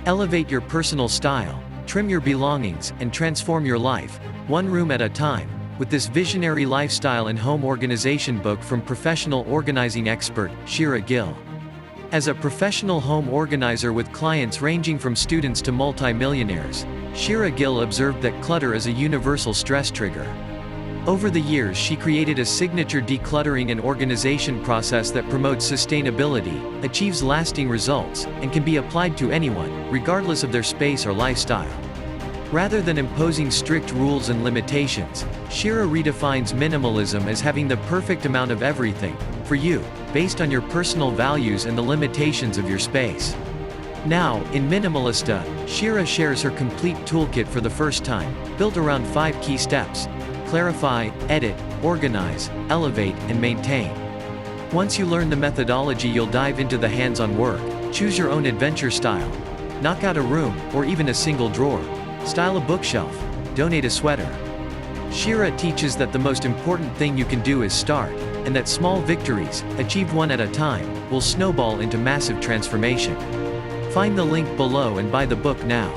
Elevate your personal style, trim your belongings, and transform your life, one room at a time, with this visionary lifestyle and home organization book from professional organizing expert, Shira Gill. As a professional home organizer with clients ranging from students to multi-millionaires, Shira Gill observed that clutter is a universal stress trigger. Over the years, she created a signature decluttering and organization process that promotes sustainability, achieves lasting results, and can be applied to anyone, regardless of their space or lifestyle. Rather than imposing strict rules and limitations, Shira redefines minimalism as having the perfect amount of everything, for you, based on your personal values and the limitations of your space. Now, in Minimalista, Shira shares her complete toolkit for the first time, built around 5 key steps: clarify, edit, organize, elevate, and maintain. Once you learn the methodology, you'll dive into the hands-on work, choose your own adventure style, knock out a room, or even a single drawer, style a bookshelf, donate a sweater. Shira teaches that the most important thing you can do is start, and that small victories, achieved one at a time, will snowball into massive transformation. Find the link below and buy the book now.